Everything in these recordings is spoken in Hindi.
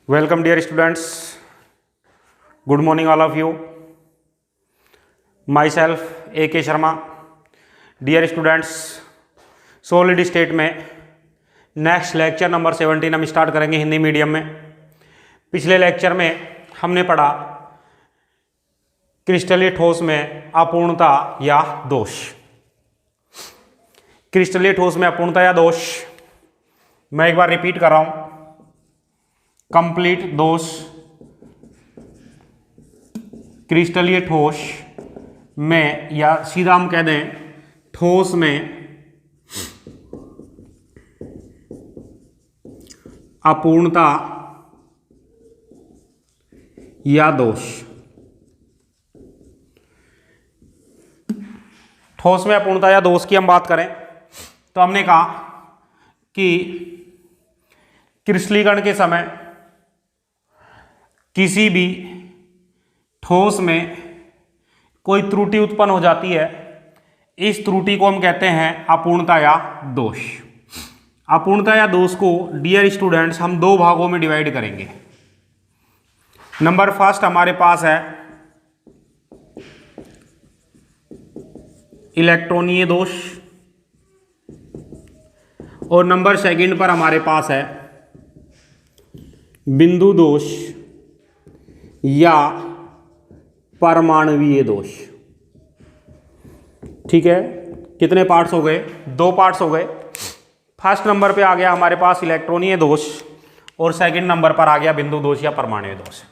Welcome dear students. Good morning all of you. Myself A.K. Sharma. Dear students, solid state में नेक्स्ट लेक्चर नंबर 17 हम स्टार्ट करेंगे हिंदी मीडियम में। पिछले लेक्चर में हमने पढ़ा क्रिस्टलीय ठोस में अपूर्णता या दोष। क्रिस्टलीय ठोस में अपूर्णता या दोष मैं एक बार रिपीट कर रहा हूं। कंप्लीट दोष क्रिस्टलीय ठोस में, या सीधा हम कह दें ठोस में अपूर्णता या दोष। ठोस में अपूर्णता या दोष की हम बात करें तो हमने कहा कि क्रिस्टलीकरण के समय किसी भी ठोस में कोई त्रुटि उत्पन्न हो जाती है, इस त्रुटि को हम कहते हैं अपूर्णता या दोष। अपूर्णता या दोष को डियर स्टूडेंट्स हम दो भागों में डिवाइड करेंगे। नंबर फर्स्ट हमारे पास है इलेक्ट्रॉनीय दोष, और नंबर सेकंड पर हमारे पास है बिंदु दोष या परमाणुवीय दोष। ठीक है, कितने पार्ट्स हो गए? दो पार्ट्स हो गए। फर्स्ट नंबर पे आ गया हमारे पास इलेक्ट्रॉनीय दोष और सेकंड नंबर पर आ गया बिंदु दोष या परमाणुवीय दोष।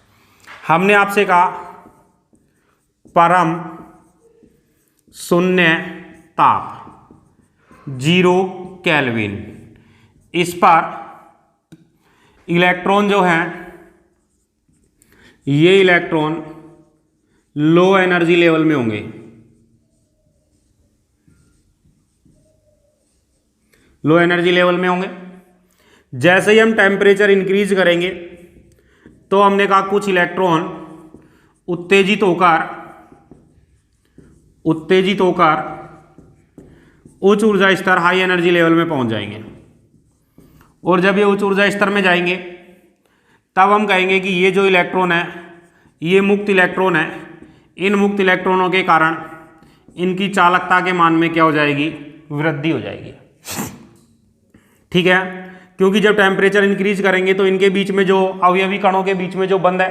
हमने आपसे कहा परम शून्य ताप 0 केल्विन, इस पर इलेक्ट्रॉन जो हैं ये इलेक्ट्रॉन लो एनर्जी लेवल में होंगे। लो एनर्जी लेवल में होंगे। जैसे ही हम टेम्परेचर इंक्रीज करेंगे तो हमने कहा कुछ इलेक्ट्रॉन उत्तेजित होकर उच्च ऊर्जा स्तर हाई एनर्जी लेवल में पहुंच जाएंगे, और जब ये उच्च ऊर्जा स्तर में जाएंगे तब हम कहेंगे कि ये जो इलेक्ट्रॉन है ये मुक्त इलेक्ट्रॉन है। इन मुक्त इलेक्ट्रॉनों के कारण इनकी चालकता के मान में क्या हो जाएगी? वृद्धि हो जाएगी। ठीक है, क्योंकि जब टेम्परेचर इंक्रीज करेंगे तो इनके बीच में जो अवयवी कणों के बीच में जो बंध है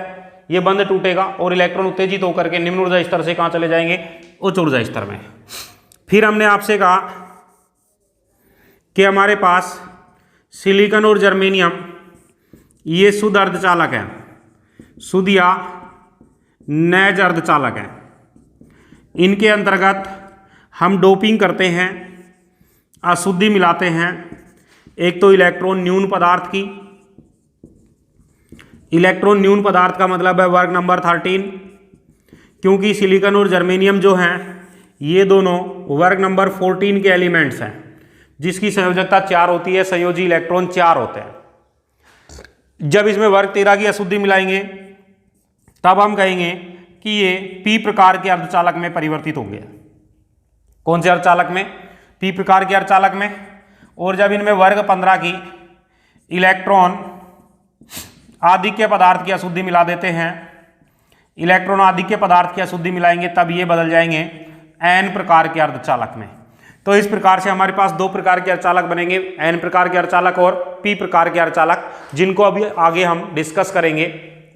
ये बंध टूटेगा और इलेक्ट्रॉन उत्तेजित होकर के निम्न ऊर्जा स्तर से कहाँ चले जाएंगे? उच्च ऊर्जा स्तर में। फिर हमने आपसे कहा कि हमारे पास सिलिकॉन और जर्मेनियम ये शुद्ध अर्धचालक है, शुद्ध या नैज अर्धचालक है। इनके अंतर्गत हम डोपिंग करते हैं, अशुद्धि मिलाते हैं। एक तो इलेक्ट्रॉन न्यून पदार्थ की, इलेक्ट्रॉन न्यून पदार्थ का मतलब है वर्ग नंबर 13, क्योंकि सिलिकॉन और जर्मेनियम जो हैं ये दोनों वर्ग नंबर 14 के एलिमेंट्स हैं, जिसकी संयोजकता 4 होती है, संयोजी इलेक्ट्रॉन 4 होते हैं। जब इसमें वर्ग 13 की अशुद्धि मिलाएंगे तब हम कहेंगे कि ये पी प्रकार के अर्धचालक में परिवर्तित होंगे। कौन से अर्धचालक में? पी प्रकार के अर्धचालक में। और जब इनमें वर्ग 15 की इलेक्ट्रॉन आधिक्य पदार्थ की अशुद्धि मिला देते हैं, इलेक्ट्रॉन आधिक्य पदार्थ की अशुद्धि मिलाएंगे तब ये बदल जाएंगे एन प्रकार के अर्धचालक में। तो इस प्रकार से हमारे पास दो प्रकार के अर्धचालक बनेंगे, एन प्रकार के अर्धचालक और पी प्रकार के अर्धचालक, जिनको अभी आगे हम डिस्कस करेंगे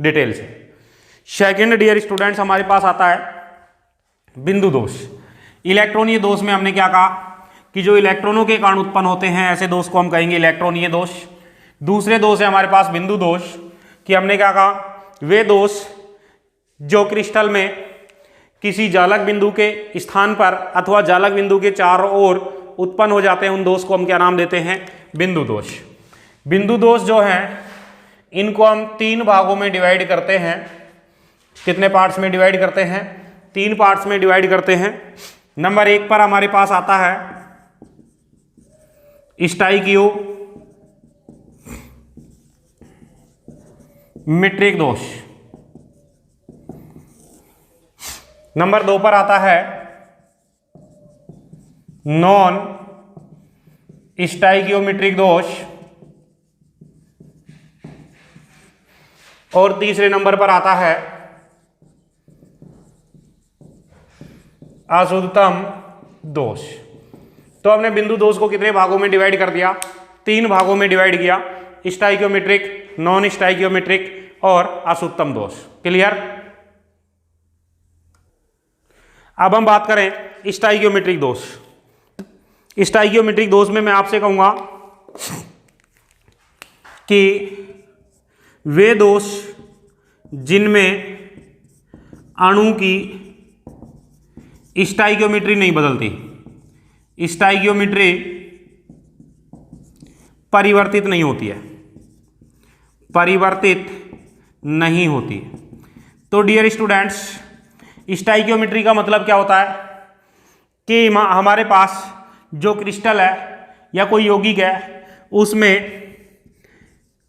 डिटेल से। सेकंड डियर स्टूडेंट्स हमारे पास आता है बिंदु दोष। इलेक्ट्रॉनीय दोष में हमने क्या कहा कि जो इलेक्ट्रॉनों के कारण उत्पन्न होते हैं ऐसे दोष को हम कहेंगे इलेक्ट्रॉनीय दोष। दूसरे दोष है हमारे पास बिंदु दोष, कि हमने क्या कहा वे दोष जो क्रिस्टल में किसी जालक बिंदु के स्थान पर अथवा जालक बिंदु के चारों ओर उत्पन्न हो जाते हैं, उन दोष को हम क्या नाम देते हैं? बिंदु दोष। बिंदु दोष जो हैं इनको हम 3 भागों में डिवाइड करते हैं। कितने पार्ट्स में डिवाइड करते हैं? 3 पार्ट्स में डिवाइड करते हैं। नंबर 1 पर हमारे पास आता है स्टाइकियोमीट्रिक दोष। नंबर 2 पर आता है नॉन स्टाइकियोमेट्रिक दोष। और तीसरे नंबर पर आता है अशुद्धतम दोष। तो हमने बिंदु दोष को कितने भागों में डिवाइड कर दिया? 3 भागों में डिवाइड किया, स्टाइकियोमेट्रिक, नॉन स्टाइकियोमेट्रिक और अशुद्धतम दोष। क्लियर? अब हम बात करें स्टाइकियोमेट्रिक दोष। स्टाइकियोमेट्रिक दोष में मैं आपसे कहूंगा कि वे दोष जिनमें अणु की स्टाइकियोमेट्री नहीं बदलती, स्टाइकियोमेट्री परिवर्तित नहीं होती है, परिवर्तित नहीं होती। तो डियर स्टूडेंट्स, स्टाइकियोमेट्री का मतलब क्या होता है कि हमारे पास जो क्रिस्टल है या कोई यौगिक है उसमें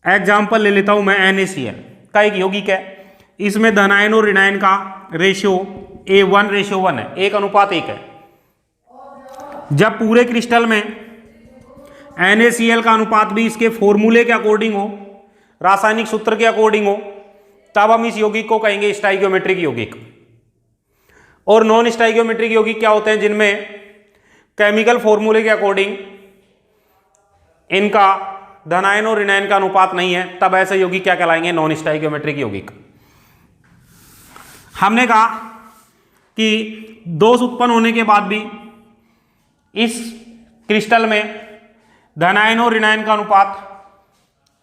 एग्जाम्पल ले लेता हूं मैं, NaCl का एक यौगिक है, इसमें धनायन और ऋणायन का रेशियो A1:1 है, 1:1 है। जब पूरे क्रिस्टल में NaCl का अनुपात भी इसके फॉर्मूले के अकॉर्डिंग हो, रासायनिक सूत्र के अकॉर्डिंग हो, तब हम इस यौगिक को कहेंगे स्टाइकियोमेट्रिक यौगिक। और नॉन स्टाइकियोमेट्रिक यौगिक क्या होते हैं? जिनमें केमिकल फॉर्मूले के अकॉर्डिंग इनका धनायन और ऋणायन का अनुपात नहीं है, तब ऐसे यौगिक क्या कहलाएंगे? नॉन स्टाइकियोमेट्रिक यौगिक। हमने कहा कि दोष उत्पन्न होने के बाद भी इस क्रिस्टल में धनायन और ऋणायन का अनुपात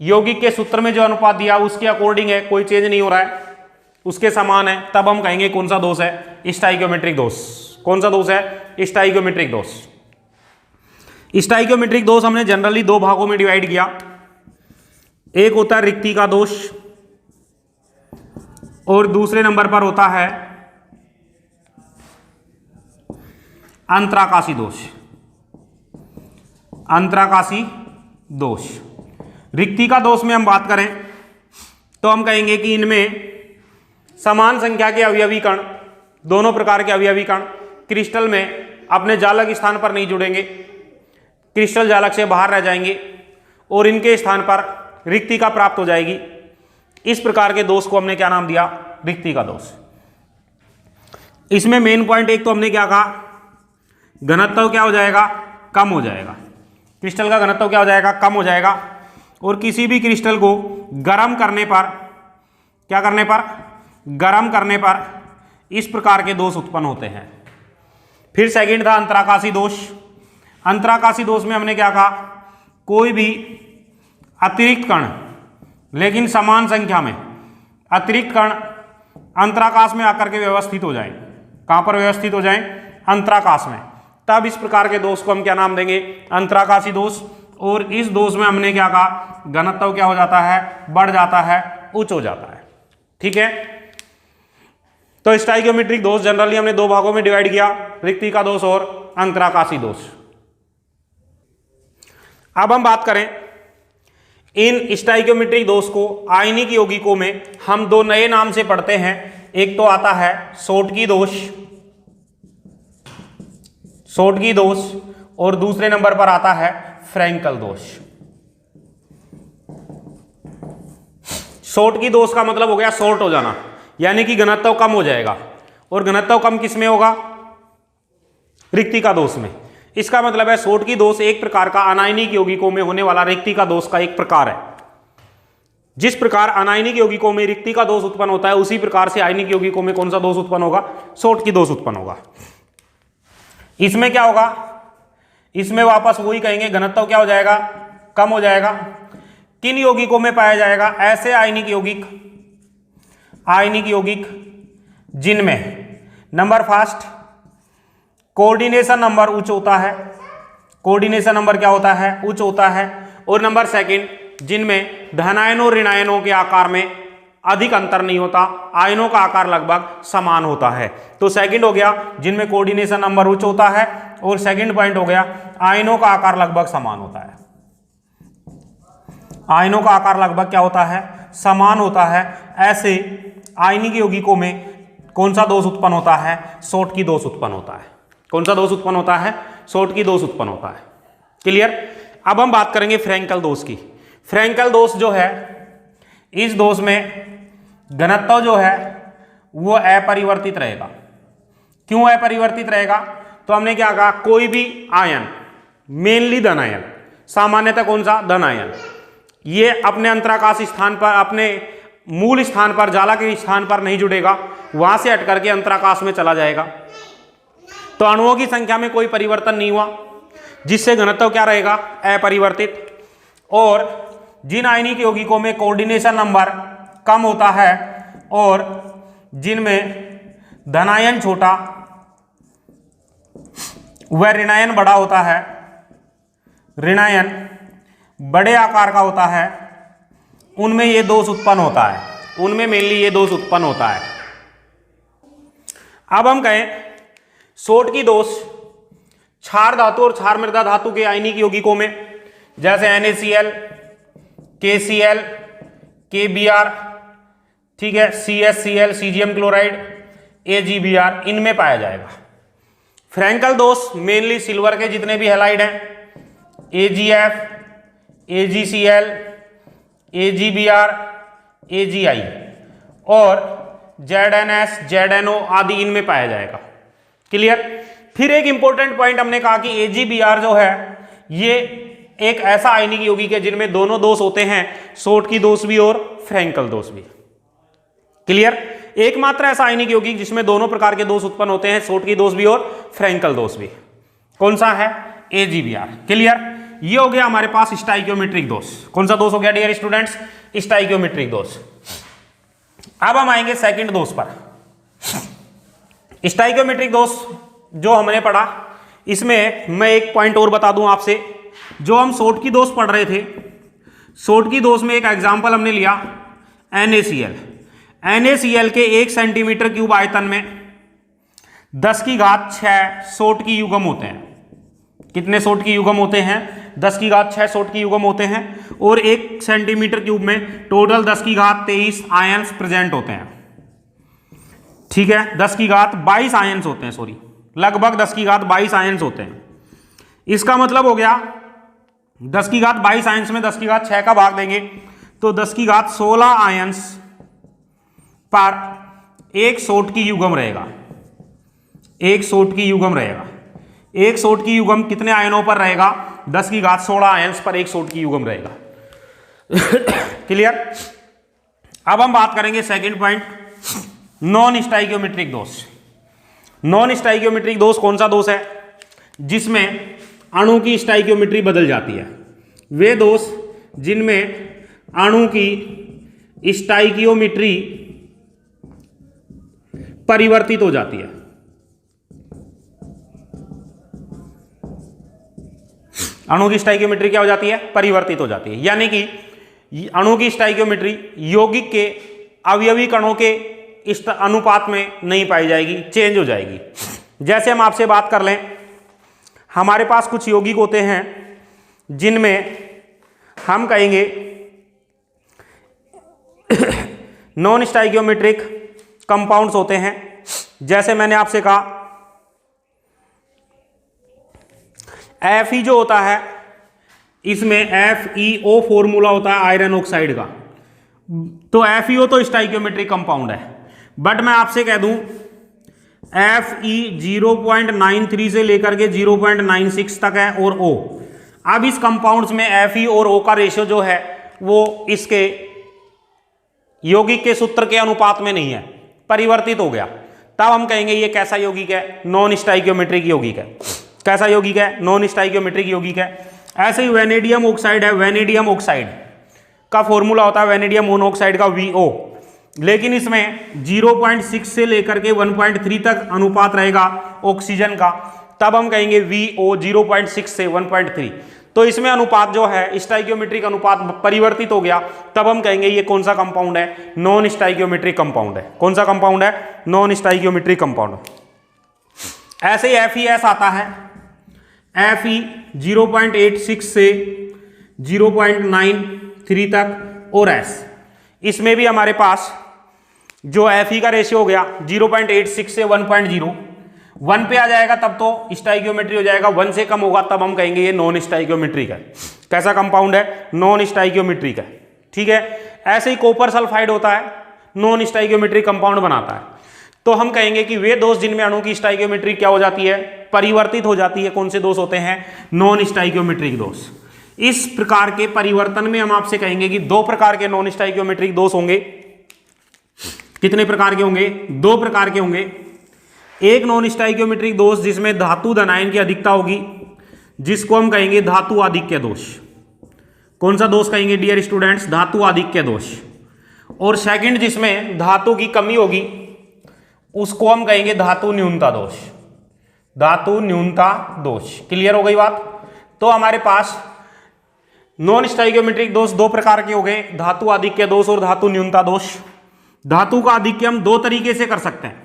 यौगिक के सूत्र में जो अनुपात दिया उसके अकॉर्डिंग है, कोई चेंज नहीं हो रहा है, उसके समान है, तब हम कहेंगे कौन सा दोष है? स्टाइकियोमेट्रिक दोष। कौन सा दोष है? स्टाइकियोमेट्रिक दोष। स्टाइकियोमेट्रिक दोष हमने जनरली 2 भागों में डिवाइड किया। एक होता है रिक्ति का दोष और दूसरे नंबर पर होता है अंतराकाशी दोष। अंतराकाशी दोष। रिक्ति का दोष में हम बात करें तो हम कहेंगे कि इनमें समान संख्या के अवयवी कण, दोनों प्रकार के अवयवी कण क्रिस्टल में अपने जालक स्थान पर नहीं जुड़ेंगे, क्रिस्टल जालक से बाहर रह जाएंगे और इनके स्थान पर रिक्तिका प्राप्त हो जाएगी। इस प्रकार के दोष को हमने क्या नाम दिया? रिक्ति का दोष। इसमें मेन पॉइंट एक तो हमने क्या कहा, घनत्व क्या हो जाएगा? कम हो जाएगा। क्रिस्टल का घनत्व क्या हो जाएगा? कम हो जाएगा। और किसी भी क्रिस्टल को गर्म करने पर, क्या करने पर? गर्म करने पर इस प्रकार के दोष उत्पन्न होते हैं। फिर सेकंड था अंतराकाशी दोष। अंतराकाशी दोष में हमने क्या कहा? कोई भी अतिरिक्त कण, लेकिन समान संख्या में अतिरिक्त कण अंतराकाश में आकर के व्यवस्थित हो जाएं। कहां पर व्यवस्थित हो जाएं? अंतराकाश में। तब इस प्रकार के दोष को हम क्या नाम देंगे? अंतराकाशी दोष। और इस दोष में हमने क्या कहा? घनत्व क्या हो जाता है? बढ़ जाता है, उच्च हो जाता है। ठीक है। तो स्टाइकियोमेट्रिक दोष जनरली हमने 2 भागों में डिवाइड किया, रिक्ति का दोष और अंतराकाशी दोष। अब हम बात करें इन स्टाइकियोमेट्रिक दोष को आयनिक यौगिकों में हम 2 नए नाम से पढ़ते हैं। एक तो आता है शॉटकी दोष, शॉटकी दोष, और दूसरे नंबर पर आता है फ्रैंकल दोष। शॉटकी दोष का मतलब हो गया शॉर्ट हो जाना, यानी कि घनत्व कम हो जाएगा। और घनत्व कम किस में होगा? रिक्तिका दोष में। इसका मतलब है शॉटकी दोष एक प्रकार का अनायनिक यौगिकों में होने वाला रिक्तिका दोष का एक प्रकार है। जिस प्रकार अनायनिक यौगिकों में रिक्तिका दोष उत्पन्न होता है, उसी प्रकार से आयनिक यौगिकों में कौन सा दोष उत्पन्न होगा? शॉटकी दोष उत्पन्न होगा। इसमें क्या होगा? इसमें वापस वही कहेंगे, घनत्व क्या हो जाएगा? कम हो जाएगा। किन यौगिकों में पाया जाएगा? ऐसे आयनिक यौगिक जिनमें नंबर फर्स्ट कोऑर्डिनेशन नंबर उच्च होता है। कोऑर्डिनेशन नंबर क्या होता है? उच्च होता है। और नंबर सेकंड जिनमें धनायनों और ऋणायनों के आकार में अधिक अंतर नहीं होता, आयनों का आकार लगभग समान होता है। तो सेकंड हो गया जिनमें कोऑर्डिनेशन नंबर उच्च होता है, और सेकंड पॉइंट हो गया आयनों का आकार लगभग समान होता है। आयनों का आकार लगभग क्या होता है? समान होता है। ऐसे आयनिक यौगिकों में कौन सा दोष उत्पन्न होता है? शॉटकी दोष उत्पन्न होता है। कौन सा दोष उत्पन्न होता है? शॉटकी दोष उत्पन्न होता है। क्लियर? अब हम बात करेंगे फ्रैंकल दोष की। फ्रैंकल दोष जो है, इस दोष में घनत्व जो है वो अपरिवर्तित रहेगा। क्यों अपरिवर्तित रहेगा? तो हमने क्या कहा, कोई भी आयन, मेनली धन आयन, सामान्यतः कौन सा, धन आयन, ये अपने अंतराकाश स्थान पर, अपने मूल स्थान पर, ज्वाला के स्थान पर नहीं जुड़ेगा, वहां से हट करके अंतराकाश में चला जाएगा। तो अणुओं की संख्या में कोई परिवर्तन नहीं हुआ, जिससे घनत्व क्या रहेगा, अपरिवर्तित। और जिन आयनिक यौगिकों में कोऑर्डिनेशन नंबर कम होता है और जिनमें धनायन छोटा व ऋणायन बड़ा होता है, ऋणायन बड़े आकार का होता है, उनमें ये दोष उत्पन्न होता है, उनमें मेनली ये दोष उत्पन्न होता है। अब हम कहें सोट की दोष क्षार धातु और क्षार मृदा धातु के आयनिक यौगिकों में, जैसे NaCl, KCl, KBr, ठीक है, CsCl, सीजियम क्लोराइड, AgBr, इनमें पाया जाएगा। फ्रैंकल दोष मेनली सिल्वर के जितने भी हैलाइड हैं, AgF, AgCl, AgBr, AgI और ZnS, ZnO आदि इनमें पाया जाएगा। क्लियर? फिर एक इंपॉर्टेंट पॉइंट हमने कहा कि AgBr जो है ये एक ऐसा आयनिक यौगिक है जिनमें दोनों दोष होते हैं, सोट की दोष भी और फ्रैंकल दोष भी। क्लियर? एकमात्र ऐसा आयनिक यौगिक जिसमें दोनों प्रकार के दोष उत्पन्न होते हैं, सोट की दोष भी और फ्रैंकल दोष भी, कौन सा है, AgBr। क्लियर? ये हो गया हमारे पास स्टाइकियोमेट्रिक दोष। कौन सा दोष हो गया डियर स्टूडेंट्स, स्टाइकियोमेट्रिक दोष। अब हम आएंगे सेकंड दोष पर। स्टाइकियोमेट्रिक दोष जो हमने पढ़ा, इसमें मैं एक पॉइंट और बता दूं आपसे, जो हम सोट की दोष पढ़ रहे थे, सोट की दोष में एक एग्जांपल हमने लिया NaCl। NaCl के 1 सेंटीमीटर क्यूब आयतन में 10⁶ सोट की युग्म होते हैं। कितने सोट की युग्म होते हैं, 10⁶ सोट की युग्म होते हैं, और 1 सेंटीमीटर क्यूब में टोटल 10⁻23 आयंस प्रेजेंट होते हैं। ठीक है, 10⁻22 आयंस होते हैं, सॉरी, लगभग 10⁻22 आयंस होते हैं। इसका मतलब हो गया 10⁻22 आयंस में 10⁶ का भाग देंगे तो 10⁻16 आयंस पर एक सोट की युग्म रहेगा, एक सोट की युग्म रहेगा। एक सोट की युग्म कितने आयनों पर रहेगा, 10⁻16 आयंस पर एक सोट की युग्म रहेगा। क्लियर? अब हम बात करेंगे सेकंड पॉइंट, नॉन स्टाइकियोमेट्रिक दोष। नॉन स्टाइकियोमेट्रिक दोष कौन सा दोष है, जिसमें अणु की स्टाइकियोमेट्री बदल जाती है। वे दोष जिनमें अणु की स्टाइकियोमेट्री परिवर्तित हो जाती है। अणु की स्टाइकियोमेट्री क्या हो जाती है, परिवर्तित हो जाती है। यानी कि अणु की स्टाइकियोमेट्री यौगिक के अवयवी कणों के इस अनुपात में नहीं पाई जाएगी, चेंज हो जाएगी। जैसे हम आपसे बात कर लें, हमारे पास कुछ यौगिक होते हैं जिनमें हम कहेंगे नॉन स्टाइकियोमेट्रिक कंपाउंड्स होते हैं। जैसे मैंने आपसे कहा Fe जो होता है, इसमें FeO फॉर्मूला होता है आयरन ऑक्साइड का, तो FeO तो स्टाइकियोमेट्रिक कंपाउंड है। बट मैं आपसे कह दूं Fe 0.93 से लेकर के 0.96 तक है और O। अब इस कंपाउंड्स में Fe और O का रेशियो जो है वो इसके यौगिक के सूत्र के अनुपात में नहीं है, परिवर्तित हो गया। तब हम कहेंगे ये कैसा यौगिक है, नॉन स्टाइकियोमेट्रिक यौगिक है। कैसा यौगिक है, नॉन स्टाइकियोमेट्रिक यौगिक है। ऐसे ही वेनेडियम ऑक्साइड है, वेनेडियम ऑक्साइड का फॉर्मूला होता है वेनेडियम मोनोऑक्साइड का VO, लेकिन इसमें 0.6 से लेकर के 1.3 तक अनुपात रहेगा ऑक्सीजन का, तब हम कहेंगे VO 0.6 से 1.3। तो इसमें अनुपात जो है स्टाइकियोमेट्रिक अनुपात परिवर्तित हो गया, तब हम कहेंगे ये कौन सा कंपाउंड है, नॉन स्टाइकियोमेट्रिक कंपाउंड है। कौन सा कंपाउंड है, नॉन स्टाइकियोमेट्रिक कंपाउंड। ऐसे ही FeS आता है, Fe 0.86 से 0.93 तक और S, इसमें भी हमारे पास जो Fe का रेशियो हो गया 0.86 से 1.0, 1 पे आ जाएगा तब तो स्टाइकियोमेट्री हो जाएगा, 1 से कम होगा तब हम कहेंगे ये नॉन स्टाइकियोमेट्रिक है। कैसा कंपाउंड है, नॉन स्टाइकियोमेट्रिक है। ठीक है। ऐसे ही कॉपर सल्फाइड होता है, नॉन स्टाइकियोमेट्रिक कंपाउंड बनाता है। तो हम कहेंगे कि वे दोष जिनमें अणु की स्टाइकियोमेट्री क्या हो जाती है, परिवर्तित हो जाती है, कौन से दोष होते हैं, नॉन स्टाइकियोमेट्रिक दोष। इस प्रकार के परिवर्तन में हम आपसे कहेंगे कि दो प्रकार के नॉन स्टाइकियोमेट्रिक दोष होंगे। कितने प्रकार के होंगे, दो प्रकार के होंगे। एक नॉन स्टाइकियोमेट्रिक दोष जिसमें धातु धनायन की अधिकता होगी, जिसको हम कहेंगे धातु आधिक्य दोष। कौन सा दोष कहेंगे डियर स्टूडेंट्स, धातु आधिक्य दोष। और सेकंड जिसमें धातु की कमी होगी, उसको हम कहेंगे धातु न्यूनता दोष। धातु न्यूनता दोष। क्लियर हो गई बात। तो हमारे पास नॉन स्टाइकियोमेट्रिक दोष दो प्रकार के हो गए, धातु आधिक्य दोष और धातु न्यूनता दोष। धातु का आधिक्य हम दो तरीके से कर सकते हैं।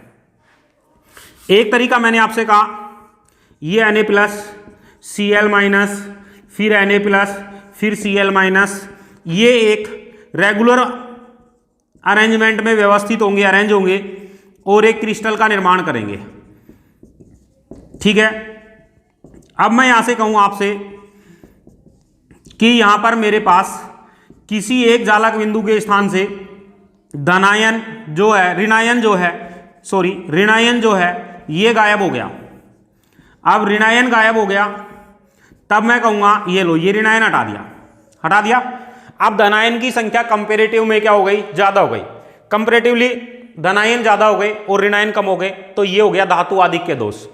एक तरीका मैंने आपसे कहा, ये Na+, Cl-, फिर Na+, फिर Cl-, ये एक रेगुलर अरेंजमेंट में व्यवस्थित होंगे, अरेंज होंगे और एक क्रिस्टल का निर्माण करेंगे। ठीक है। अब मैं यहां से कहूं आपसे कि यहां पर मेरे पास किसी एक जालक बिंदु के स्थान से धनायन जो है, ऋणायन जो है ये गायब हो गया। अब ऋणायन गायब हो गया, तब मैं कहूंगा ये लो, ये ऋणायन हटा दिया। अब धनायन की संख्या कंपेरेटिव में क्या हो गई, ज्यादा हो गई। कंपेरेटिवली धनायन ज्यादा हो गए और ऋणायन कम हो गए, तो ये हो गया धातु आधिक्य दोष।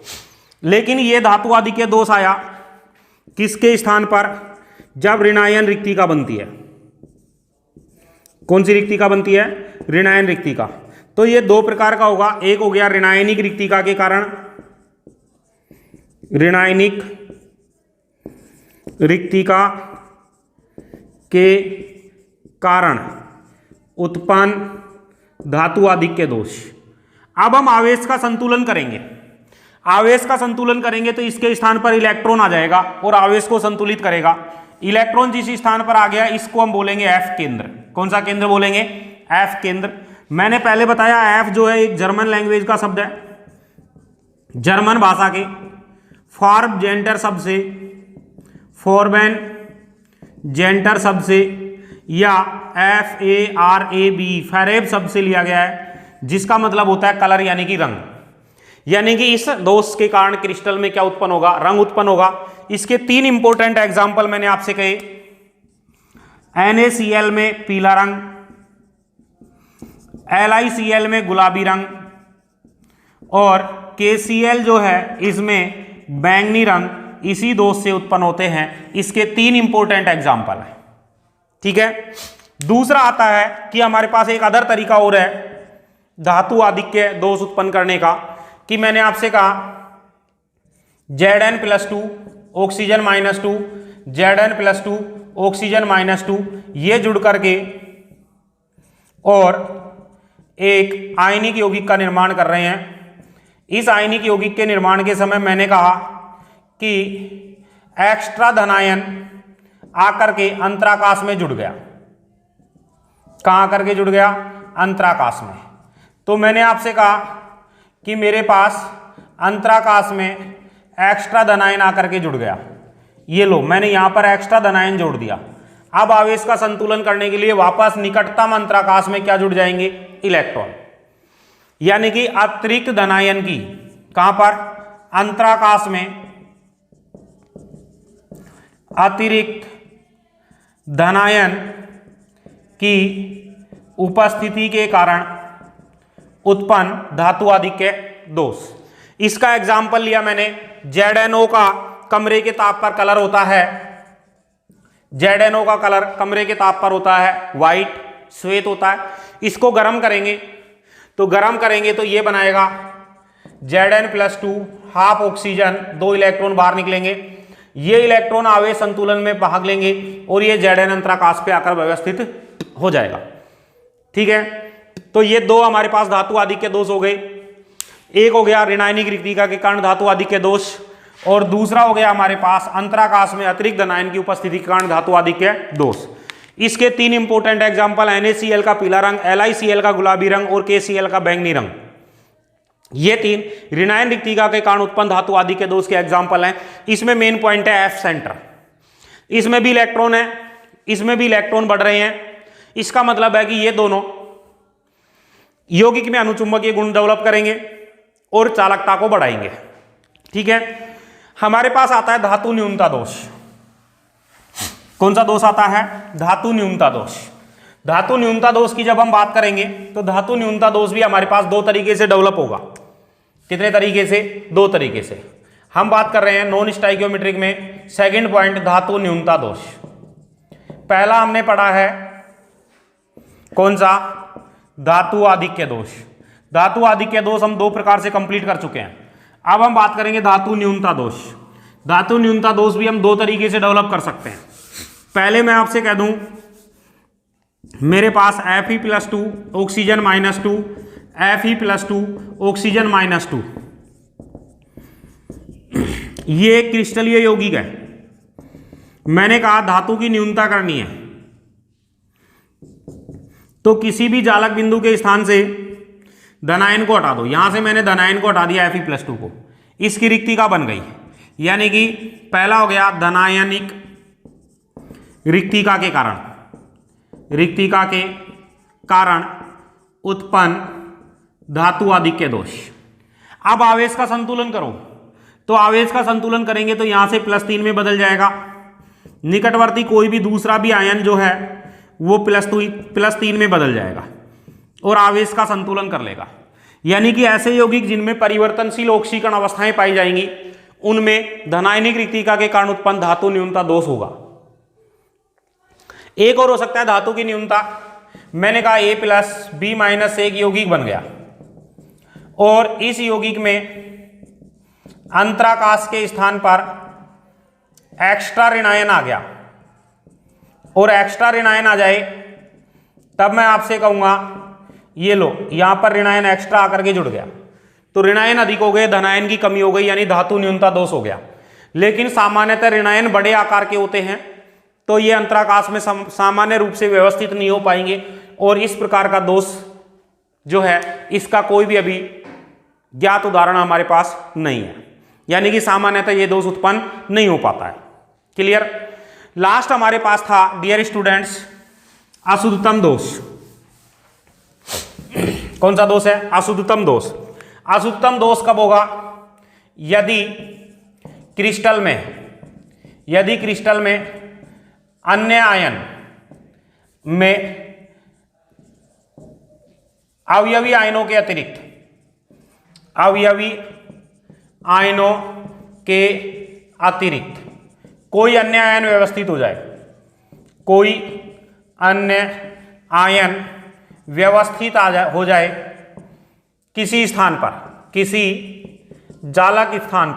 लेकिन ये धातु आधिक्य दोष आया किसके स्थान पर, जब ऋणायन रिक्तिका बनती है। कौन सी रिक्तिका बनती है, ऋणायन रिक्तिका। तो ये दो प्रकार का होगा, एक हो गया ऋणायनिक रिक्तिका के कारण, ऋणायनिक रिक्तिका के कारण उत्पन्न धातु आधिक्य दोष। अब हम आवेश का संतुलन करेंगे। आवेश का संतुलन करेंगे तो इसके स्थान पर इलेक्ट्रॉन आ जाएगा और आवेश को संतुलित करेगा। इलेक्ट्रॉन जिस स्थान पर आ गया इसको हम बोलेंगे एफ केंद्र। कौन सा केंद्र बोलेंगे, एफ केंद्र। मैंने पहले बताया एफ जो है एक जर्मन लैंग्वेज का शब्द है, जर्मन भाषा के फॉर्ब जेंटर शब्द से, फॉर्बेन जेंटर शब्द से या FARAB फैरेब शब्द से लिया गया है, जिसका मतलब होता है कलर यानी कि रंग। यानी कि इस दोष के कारण क्रिस्टल में क्या उत्पन्न होगा, रंग उत्पन्न होगा। इसके तीन इंपॉर्टेंट एग्जाम्पल मैंने आपसे कहे, NaCl में पीला रंग, LiCl में गुलाबी रंग और KCl जो है इसमें बैंगनी रंग, इसी दोष से उत्पन्न होते हैं। इसके तीन इंपॉर्टेंट एग्जाम्पल है। ठीक है। दूसरा आता है कि हमारे पास एक अदर तरीका और है धातु आधिक्य दोष उत्पन्न करने का, कि मैंने आपसे कहा Zn+2 ऑक्सीजन -2, Zn+2 ऑक्सीजन -2 ये जुड़ करके और एक आयनिक यौगिक का निर्माण कर रहे हैं। इस आयनिक यौगिक के निर्माण के समय मैंने कहा कि एक्स्ट्रा धनायन आकर के अंतराकाश में जुड़ गया। कहां आकर के जुड़ गया, अंतराकाश में। तो मैंने आपसे कहा कि मेरे पास अंतराकाश में एक्स्ट्रा धनायन आकर के जुड़ गया। ये लो, मैंने यहां पर एक्स्ट्रा धनायन जोड़ दिया। अब आवेश का संतुलन करने के लिए वापस निकटतम अंतराकाश में क्या जुड़ जाएंगे, इलेक्ट्रॉन। यानी कि अतिरिक्त धनायन की, कहां पर, अंतराकाश में अतिरिक्त धनायन की उपस्थिति के कारण उत्पन्न धातु आधिक्य दोष। इसका एग्जाम्पल लिया मैंने, ZnO का कमरे के ताप पर कलर होता है, ZnO का कलर कमरे के ताप पर होता है व्हाइट, श्वेत होता है। इसको गर्म करेंगे तो ये बनाएगा Zn+2 हाफ ऑक्सीजन, 2 इलेक्ट्रॉन बाहर निकलेंगे। ये इलेक्ट्रॉन आवेश संतुलन में भाग लेंगे और ये Zn अंतराकाश पे आकर व्यवस्थित हो जाएगा। ठीक है। तो ये दो हमारे पास धातु आधिक्य दोष हो गए। एक हो गया ऋणायनिक रिक्तिका के कारण धातु आधिक्य दोष और दूसरा हो गया हमारे पास अंतराकाश में अतिरिक्त धनायन की उपस्थिति के कारण धातु आधिक्य दोष। इसके तीन इंपॉर्टेंट एग्जांपल NaCl का पीला रंग, LiCl का गुलाबी रंग और KCl का बैंगनी रंग। ये तीन ऋणायन रिक्तिका के कारण उत्पन्न धातु आधिक्य दोष के एग्जांपल हैं। इसमें मेन पॉइंट है F सेंटर। इसमें भी इलेक्ट्रॉन है, इसमें भी इलेक्ट्रॉन बढ़ रहे हैं। इसका मतलब है कि ये दोनों यौगिक में अनुचुंबकीय गुण डेवलप करेंगे और चालकता को बढ़ाएंगे। ठीक है, हमारे पास आता है धातु न्यूनता दोष। कौन सा दोष आता है? धातु न्यूनता दोष। धातु न्यूनता दोष की जब हम बात करेंगे तो धातु न्यूनता दोष भी हमारे पास दो तरीके से डेवलप होगा। कितने तरीके से? दो तरीके से। हम बात कर रहे हैं नॉन स्टाइकियोमेट्रिक में सेकंड पॉइंट धातु न्यूनता दोष। पहला हमने पढ़ा है कौन सा? धातु आधिक्य दोष। धातु आधिक्य दोष हम दो प्रकार से कंप्लीट कर चुके हैं। अब हम बात करेंगे धातु न्यूनता दोष। धातु न्यूनता दोष भी हम दो तरीके से डेवलप कर सकते हैं। पहले मैं आपसे कह दूं, मेरे पास Fe+2 ऑक्सीजन -2, Fe+2 ऑक्सीजन -2, ये एक क्रिस्टलीय यौगिक है। मैंने कहा धातु की न्यूनता करनी है, तो किसी भी जालक बिंदु के स्थान से धनायन को हटा दो। यहां से मैंने धनायन को हटा दिया Fe+2 को, इसकी रिक्तिका बन गई। यानी कि पहला हो गया धनायनिक रिक्तिका के कारण उत्पन्न धातु आधिक्य दोष। अब आवेश का संतुलन करो, तो आवेश का संतुलन करेंगे तो यहां से +3 में बदल जाएगा। निकटवर्ती कोई भी दूसरा भी आयन जो है वो +3 में बदल जाएगा और आवेश का संतुलन कर लेगा। यानी कि ऐसे यौगिक जिनमें परिवर्तनशील ऑक्सीकरण अवस्थाएं पाई जाएंगी उनमें धनायनिक रिक्तिका के कारण उत्पन्न धातु न्यूनता दोष होगा। एक और हो सकता है धातु की न्यूनता। मैंने कहा A+B- एक यौगिक बन गया और इस यौगिक में अंतराकाश के स्थान पर एक्स्ट्रा ऋणायन आ गया और एक्स्ट्रा ऋणायन आ जाए तब मैं आपसे कहूंगा ये लो, यहां पर ऋणायन एक्स्ट्रा आकर के जुड़ गया तो ऋणायन अधिक हो गए, धनायन की कमी हो गई, यानी धातु न्यूनता दोष हो गया। लेकिन सामान्यतः ऋणायन बड़े आकार के होते हैं तो ये अंतराकाश में सामान्य रूप से व्यवस्थित नहीं हो पाएंगे और इस प्रकार का दोष जो है इसका कोई भी अभी ज्ञात उदाहरण हमारे पास नहीं है। यानी कि सामान्यतः ये दोष उत्पन्न नहीं हो पाता है। क्लियर? लास्ट हमारे पास था डियर स्टूडेंट्स अशुद्धतम दोष। कौन सा दोष है? अशुद्धतम दोष। अशुद्धतम दोष कब होगा? यदि क्रिस्टल में अन्य आयन में अवयवी आयनों के अतिरिक्त कोई अन्य आयन व्यवस्थित हो जाए, कोई अन्य आयन व्यवस्थित हो जाए किसी स्थान पर, किसी जालक स्थान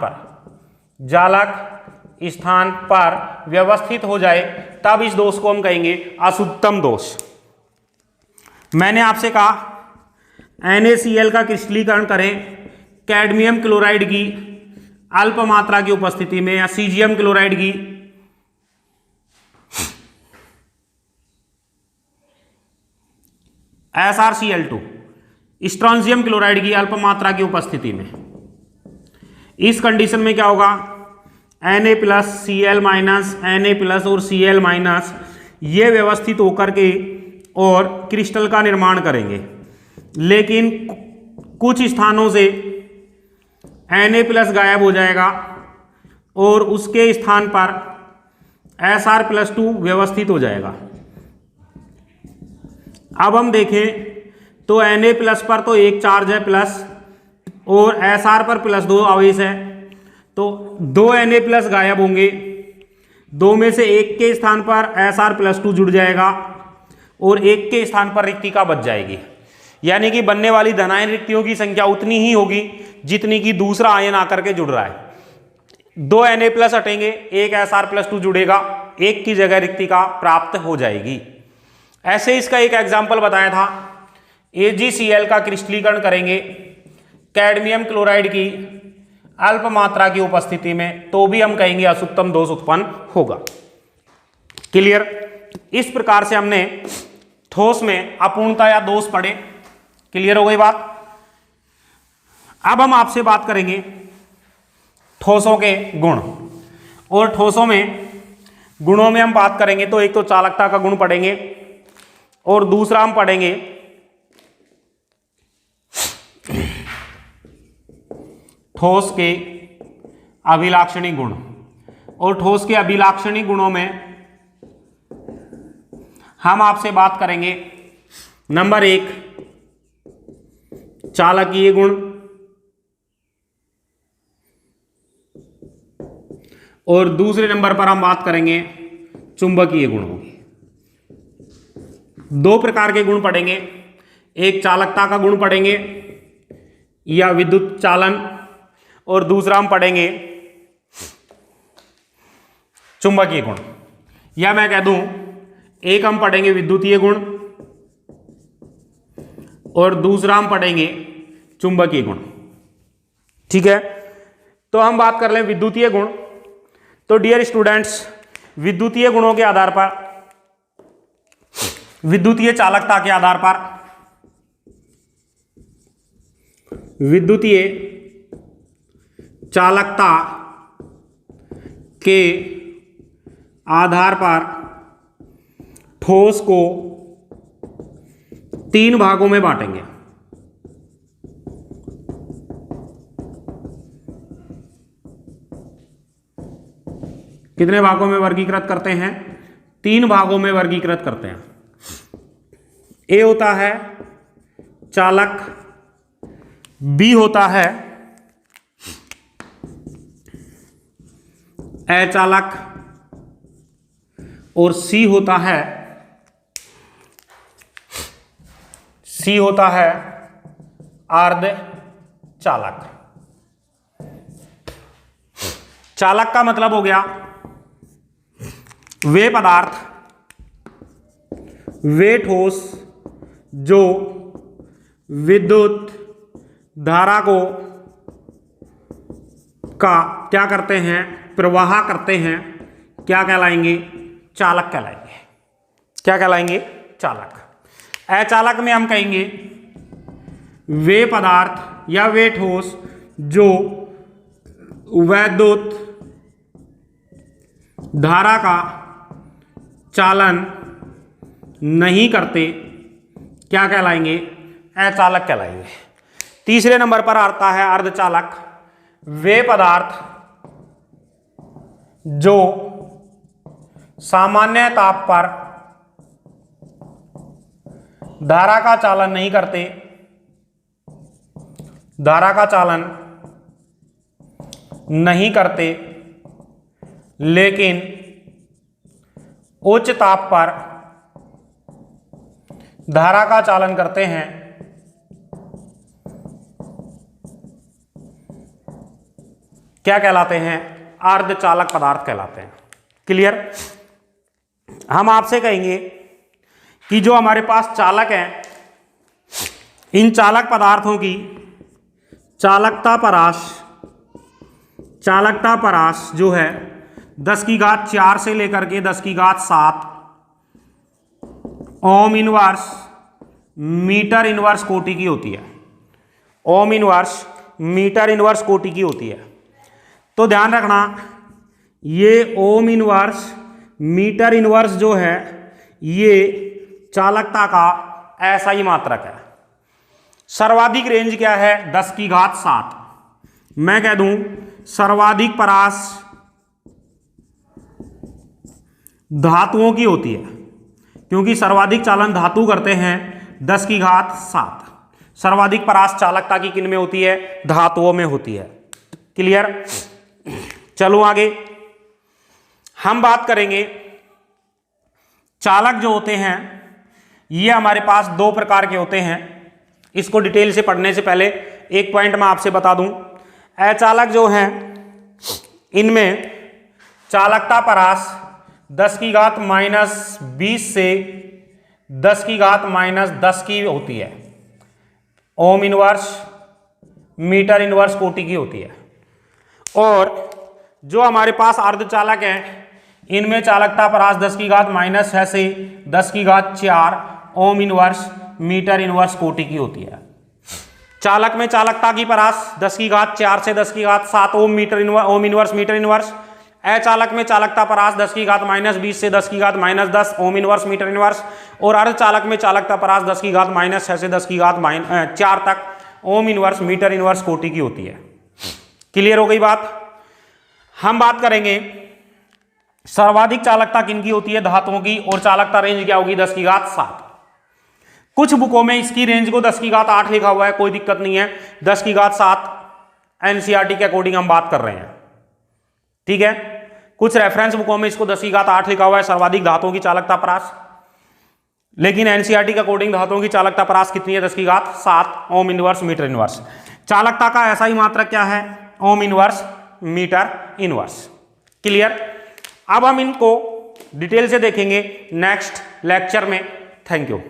पर व्यवस्थित हो जाए, तब इस दोष को हम कहेंगे अशुद्धतम दोष। मैंने आपसे कहा NaCl का क्रिस्टलीकरण करें कैडमियम क्लोराइड की अल्प मात्रा की उपस्थिति में या सीजियम क्लोराइड की SrCl2 स्ट्रोंशियम क्लोराइड की अल्प मात्रा की उपस्थिति में। इस कंडीशन में क्या होगा? Na+Cl- Na+ और Cl- ये व्यवस्थित होकर के और क्रिस्टल का निर्माण करेंगे। लेकिन कुछ स्थानों से Na+ गायब हो जाएगा और उसके स्थान पर Sr+2 व्यवस्थित हो जाएगा। अब हम देखें तो Na+ पर तो एक चार्ज है प्लस और Sr पर +2 आवेश है, तो 2 Na+ गायब होंगे, 2 में से एक के स्थान पर Sr+2 जुड़ जाएगा और एक के स्थान पर रिक्तिका बच जाएगी। यानी कि बनने वाली धनायन रिक्तियों की संख्या उतनी ही होगी जितनी कि दूसरा आयन आकर के जुड़ रहा है। 2 Na+ हटेंगे, एक Sr+2 जुड़ेगा, एक की जगह रिक्तिका प्राप्त हो जाएगी। ऐसे इसका एक एग्जाम्पल बताया था, AgCl का क्रिस्टलीकरण करेंगे कैडमियम क्लोराइड की अल्प मात्रा की उपस्थिति में, तो भी हम कहेंगे अशुद्धतम दोष उत्पन्न होगा। क्लियर? इस प्रकार से हमने ठोस में अपूर्णता या दोष पढ़े। क्लियर हो गई बात? अब हम आपसे बात करेंगे ठोसों के गुण, और ठोसों में गुणों में हम बात करेंगे तो एक तो चालकता का गुण पढ़ेंगे और दूसरा हम पढ़ेंगे ठोस के अभिलाक्षणिक गुण। और ठोस के अभिलाक्षणिक गुणों में हम आपसे बात करेंगे नंबर 1 चालकीय गुण, और दूसरे नंबर पर हम बात करेंगे चुंबकीय गुणों की। 2 प्रकार के गुण पढ़ेंगे, एक चालकता का गुण पढ़ेंगे या विद्युत चालन, और दूसरा हम पढ़ेंगे चुंबकीय गुण। या मैं कह दूं एक हम पढ़ेंगे विद्युतीय गुण और दूसरा हम पढ़ेंगे चुंबकीय गुण। ठीक है, तो हम बात कर लें विद्युतीय गुण। तो डियर स्टूडेंट्स, विद्युतीय गुणों के आधार पर, विद्युतीय चालकता के आधार पर, विद्युतीय चालकता के आधार पर ठोस को 3 भागों में बांटेंगे। कितने भागों में वर्गीकृत करते हैं? 3 भागों में वर्गीकृत करते हैं। ए होता है चालक, बी होता है अचालक, और सी होता है अर्धचालक। चालक का मतलब हो गया वे पदार्थ, वे ठोस जो विद्युत धारा को का क्या करते हैं? प्रवाह करते हैं। क्या कहलाएंगे? चालक कहलाएंगे। क्या कहलाएंगे? चालक। अचालक में हम कहेंगे वे पदार्थ या वे ठोस जो वैद्युत धारा का चालन नहीं करते। क्या कहलाएंगे? अचालक कहलाएंगे। तीसरे नंबर पर आता है अर्धचालक, वे पदार्थ जो सामान्य ताप पर धारा का चालन नहीं करते, धारा का चालन नहीं करते, लेकिन उच्च ताप पर धारा का चालन करते हैं। क्या कहलाते हैं? अर्धचालक पदार्थ कहलाते हैं। क्लियर? हम आपसे कहेंगे कि जो हमारे पास चालक हैं, इन चालक पदार्थों की चालकता परास जो है 10⁴ से लेकर के 10⁷ ओम इनवर्स मीटर इनवर्स कोटि की होती है। ओम इनवर्स मीटर इनवर्स कोटि की होती है। तो ध्यान रखना, ये ओम इनवर्स मीटर इनवर्स जो है ये चालकता का ऐसा ही मात्रक है। सर्वाधिक रेंज क्या है? 10⁷। मैं कह दूं सर्वाधिक परास धातुओं की होती है, क्योंकि सर्वाधिक चालन धातु करते हैं 10⁷। सर्वाधिक परास चालकता की किन में होती है? धातुओं में होती है। क्लियर? चलो आगे हम बात करेंगे चालक जो होते हैं ये हमारे पास 2 प्रकार के होते हैं। इसको डिटेल से पढ़ने से पहले एक पॉइंट मैं आपसे बता दूं, अचालक जो हैं इनमें चालकता परास 10⁻⁻20 से 10⁻⁻10 की होती है। ओम इनवर्स मीटर इनवर्स कोटि की होती है। और जो हमारे पास अर्धचालक हैं इनमें चालकता परास 10⁻⁻6 से 10⁴ ओम इनवर्स मीटर इनवर्स कोटि की होती है। चालक में चालकता की परास 10⁻4 से 10⁷ ओम इनवर्स मीटर इनवर्स। अचालक में चालकता परास 10⁻⁻20 से 10⁻⁻10 ओम इनवर्स मीटर इनवर्स। और अर्धचालक में चालकता परास 10⁻⁻6 से 10⁻4 तक ओम इनवर्स मीटर इनवर्स कोटि की होती है। क्लियर हो गई बात। हम बात करेंगे सर्वाधिक चालकता किनकी होती है, धातुओं की, और चालकता रेंज क्या होगी 10 की घात 7। कुछ बुकों में इसकी रेंज को 10 की घात 8 लिखा हुआ है, कोई दिक्कत नहीं है, 10 की घात 7 एनसीईआरटी के अकॉर्डिंग हम बात कर रहे हैं, ठीक है। कुछ रेफरेंस बुकों में इसको 10 की घात 8 लिखा हुआ है, सर्वाधिक धातुओं की चालकता परास, लेकिन एनसीईआरटी के अकॉर्डिंग धातुओं की चालकता परास कितनी है 10 की घात 7 ओम इनवर्स मीटर इनवर्स। चालकता का ऐसा ही मात्रक क्या है, ohm inverse meter inverse. Clear. अब हम इनको डिटेल से देखेंगे नेक्स्ट लेक्चर में। Thank you.